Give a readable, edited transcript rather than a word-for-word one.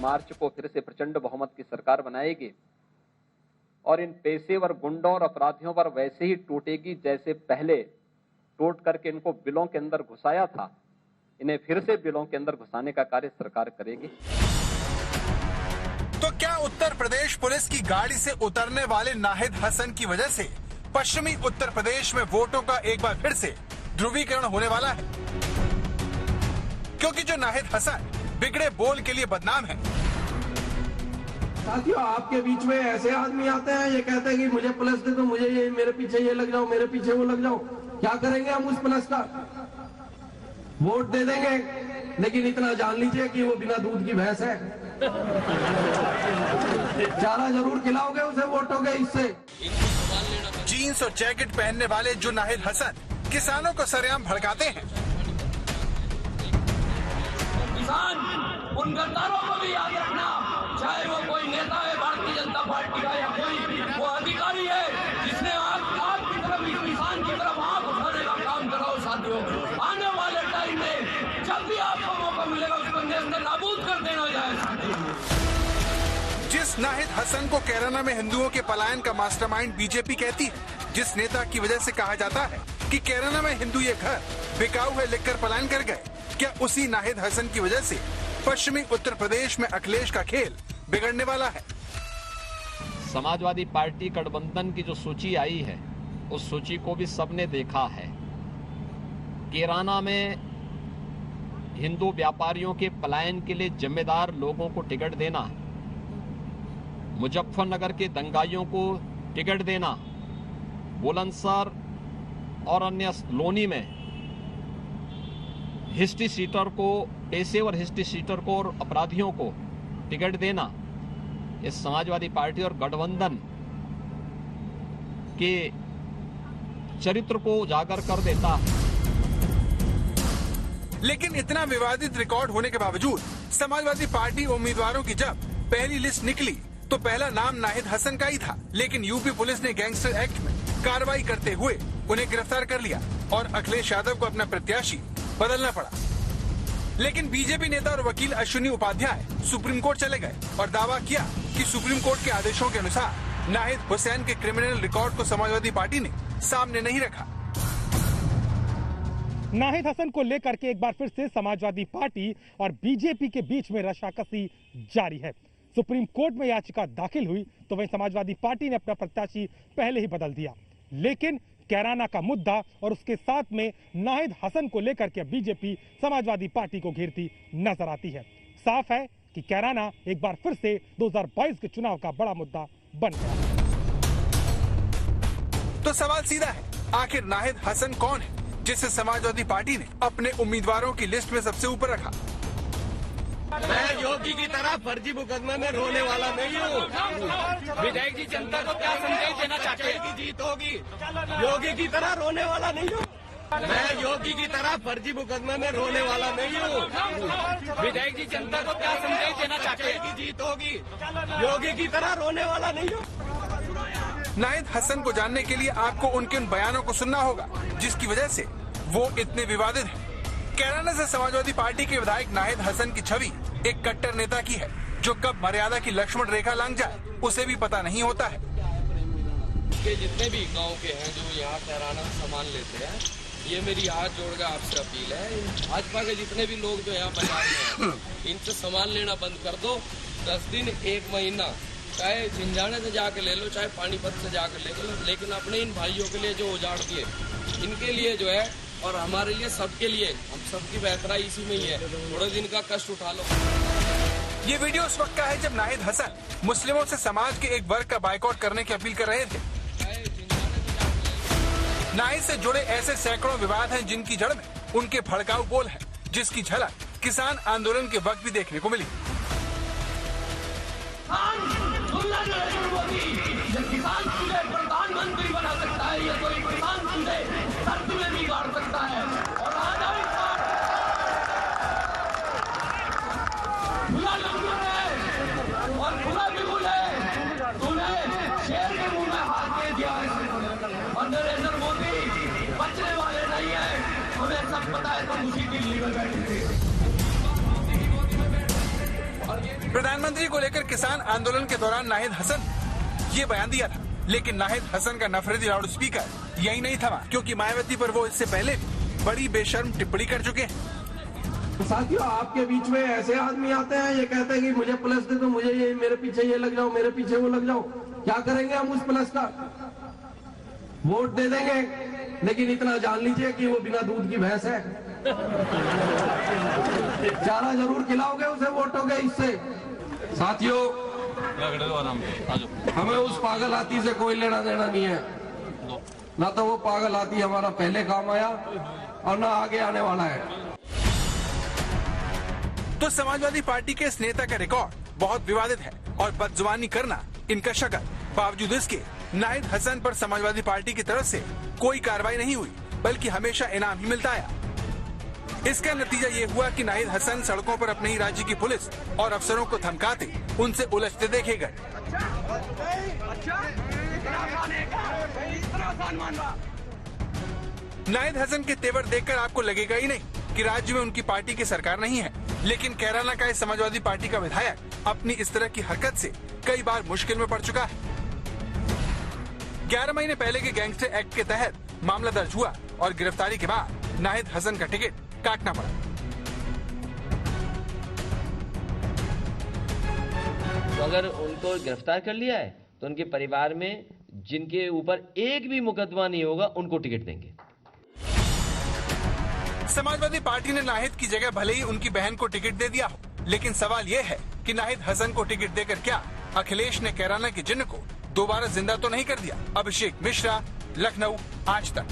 मार्च को फिर से प्रचंड बहुमत की सरकार बनाएगी और इन पेशेवर गुंडों और अपराधियों पर वैसे ही टूटेगी जैसे पहले टूट करके इनको बिलों के अंदर घुसाया था। इन्हें फिर से बिलों के अंदर घुसाने का कार्य सरकार करेगी। तो क्या उत्तर प्रदेश पुलिस की गाड़ी से उतरने वाले नाहिद हसन की वजह से पश्चिमी उत्तर प्रदेश में वोटों का एक बार फिर से ध्रुवीकरण होने वाला है? क्योंकि जो नाहिद हसन बिगड़े बोल के लिए बदनाम है। साथियों, आपके बीच में ऐसे आदमी आते हैं, ये कहते हैं कि मुझे प्लस दे दो, मुझे ये मेरे पीछे ये लग जाओ, मेरे पीछे वो लग जाओ। क्या करेंगे हम उस प्लस का? वोट दे देंगे, लेकिन इतना जान लीजिए कि वो बिना दूध की भैंस है। चारा जरूर खिलाओगे उसे वोटों के हिस्से। जीन्स और जैकेट पहनने वाले जो नाहिद हसन किसानों को सरेआम भड़काते हैं। किसान उन गद्दारों को भी याद रखना, चाहे वो कोई नेता है भारतीय जनता पार्टी का या कोई वो अधिकारी है जिसने आपकी तरफ इस किसान की तरफ आंख उठाने का काम कराओ। साथियों, आने वाले टाइम में जब भी आपको मौका मिलेगा उसको अंदर नाबूद कर देना जाए। जिस नाहिद हसन को कैराना में हिंदुओं के पलायन का मास्टरमाइंड बीजेपी कहती है, जिस नेता की वजह से कहा जाता है कि कैराना में हिंदू ये घर बिकाऊ है लिखकर पलायन कर गए, क्या उसी नाहिद हसन की वजह से पश्चिमी उत्तर प्रदेश में अखिलेश का खेल बिगड़ने वाला है? समाजवादी पार्टी गठबंधन की जो सूची आई है उस सूची को भी सबने देखा है। कैराना में हिंदू व्यापारियों के पलायन के लिए जिम्मेदार लोगों को टिकट देना, मुजफ्फरनगर के दंगाइयों को टिकट देना, बुलंदशहर और अन्य लोनी में हिस्ट्री सीटर को, पेशेवर हिस्ट्री सीटर को और अपराधियों को टिकट देना, इस समाजवादी पार्टी और गठबंधन के चरित्र को उजागर कर देता है। लेकिन इतना विवादित रिकॉर्ड होने के बावजूद समाजवादी पार्टी उम्मीदवारों की जब पहली लिस्ट निकली तो पहला नाम नाहिद हसन का ही था। लेकिन यूपी पुलिस ने गैंगस्टर एक्ट में कार्रवाई करते हुए उन्हें गिरफ्तार कर लिया और अखिलेश यादव को अपना प्रत्याशी बदलना पड़ा। लेकिन बीजेपी नेता और वकील अश्विनी उपाध्याय सुप्रीम कोर्ट चले गए और दावा किया कि सुप्रीम कोर्ट के आदेशों के अनुसार नाहिद हुसैन के क्रिमिनल रिकॉर्ड को समाजवादी पार्टी ने सामने नहीं रखा। नाहिद हसन को लेकर के एक बार फिर से समाजवादी पार्टी और बीजेपी के बीच में रशाकसी जारी है। सुप्रीम कोर्ट में याचिका दाखिल हुई तो वहीं समाजवादी पार्टी ने अपना प्रत्याशी पहले ही बदल दिया। लेकिन कैराना का मुद्दा और उसके साथ में नाहिद हसन को लेकर के बीजेपी समाजवादी पार्टी को घेरती नजर आती है। साफ है कि कैराना एक बार फिर से 2022 के चुनाव का बड़ा मुद्दा बन गया। तो सवाल सीधा है, आखिर नाहिद हसन कौन है जिसे समाजवादी पार्टी ने अपने उम्मीदवारों की लिस्ट में सबसे ऊपर रखा? मैं योगी की तरह फर्जी मुकदमे में रोने वाला नहीं हूँ। विधायक जी जनता को क्या संदेश देना चाहते हैं कि जीत होगी? योगी की तरह रोने वाला नहीं हूँ। मैं योगी की तरह फर्जी मुकदमे में रोने वाला नहीं हूँ। विधायक जी जनता को क्या संदेश देना चाहते हैं कि जीत होगी? योगी की तरह रोने वाला नहीं हूँ। नाहिद हसन को जानने के लिए आपको उनके उन बयानों को सुनना होगा जिसकी वजह से वो इतने विवादित हैं। कैराना से समाजवादी पार्टी के विधायक नाहिद हसन की छवि एक कट्टर नेता की है जो कब मर्यादा की लक्ष्मण रेखा लांघ जाए उसे भी पता नहीं होता है। के जितने भी गांव के हैं जो यहाँ कैराना में सामान लेते हैं, ये मेरी हाथ जोड़कर आपसे अपील है, भाजपा के जितने भी लोग जो यहाँ बाजार में हैं इनसे सामान लेना बंद कर दो। 10 दिन 1 महीना चाहे झिंझाने से जाके ले लो, चाहे पानीपत से जाकर ले लो, लेकिन अपने इन भाइयों के लिए जो उजाड़ दिए इनके लिए जो है और हमारे लिए, सबके लिए, हम सबकी बेहतराई इसी में ही है। थोड़े दिन का कष्ट उठा लो। ये वीडियो उस वक्त का है जब नाहिद हसन मुस्लिमों से समाज के एक वर्ग का बाइकआउट करने की अपील कर रहे थे। नाहिद से जुड़े ऐसे सैकड़ों विवाद हैं जिनकी जड़ में उनके भड़काऊ बोल है, जिसकी झलक किसान आंदोलन के वक्त भी देखने को मिली। किसान तुझे प्रधानमंत्री बना सकता है, या कोई किसान तुझे सत्य में भी गाड़ सकता है। और आज खुला लंगर है और खुला बिल्कुल है, तूने शेर के मुंह में हाथ दे दिया है। और नरेंद्र मोदी बचने वाले नहीं है, हमें सब पता है। तो उसी दिल्ली में बैठे थे और प्रधानमंत्री को लेकर किसान आंदोलन के दौरान नाहिद हसन ये बयान दिया था, लेकिन नाहिद हसन का नफरती लाउड स्पीकर यही नहीं थमा, क्योंकि मायावती पर वो इससे पहले बड़ी बेशर्म टिप्पणी कर चुके हैं। साथियों, आपके बीच में ऐसे आदमी आते हैं, ये कहते हैं कि मुझे प्लस दे दो, मुझे ये मेरे पीछे ये लग जाओ, मेरे पीछे वो लग जाओ। क्या करेंगे हम उस प्लस का? वोट दे देंगे, लेकिन इतना जान लीजिए कि वो बिना दूध की भैंस है। चारा जरूर खिलाओगे उसे वोटों के इससे। साथियों, हमें उस पागल हाथी से कोई लेना देना नहीं है। ना तो वो पागल हाथी हमारा पहले काम आया और ना आगे आने वाला है। तो समाजवादी पार्टी के इस नेता का रिकॉर्ड बहुत विवादित है और बदजुबानी करना इनका शक्ल। बावजूद इसके नाहिद हसन पर समाजवादी पार्टी की तरफ से कोई कार्रवाई नहीं हुई, बल्कि हमेशा इनाम ही मिलता आया। इसका नतीजा ये हुआ कि नाहिद हसन सड़कों पर अपने ही राज्य की पुलिस और अफसरों को धमकाते, उनसे उलझते देखे गए। नाहिद हसन के तेवर देखकर आपको लगेगा ही नहीं कि राज्य में उनकी पार्टी की सरकार नहीं है, लेकिन केरला का इस समाजवादी पार्टी का विधायक अपनी इस तरह की हरकत से कई बार मुश्किल में पड़ चुका है। 11 महीने पहले के गैंगस्टर एक्ट के तहत मामला दर्ज हुआ और गिरफ्तारी के बाद नाहिद हसन का टिकट काटना पड़ा। तो अगर उनको गिरफ्तार कर लिया है तो उनके परिवार में जिनके ऊपर एक भी मुकदमा नहीं होगा उनको टिकट देंगे। समाजवादी पार्टी ने नाहिद की जगह भले ही उनकी बहन को टिकट दे दिया हो, लेकिन सवाल ये है कि नाहिद हसन को टिकट देकर क्या अखिलेश ने कैराना के जिन्न को दोबारा जिंदा तो नहीं कर दिया। अभिषेक मिश्रा, लखनऊ, आज तक।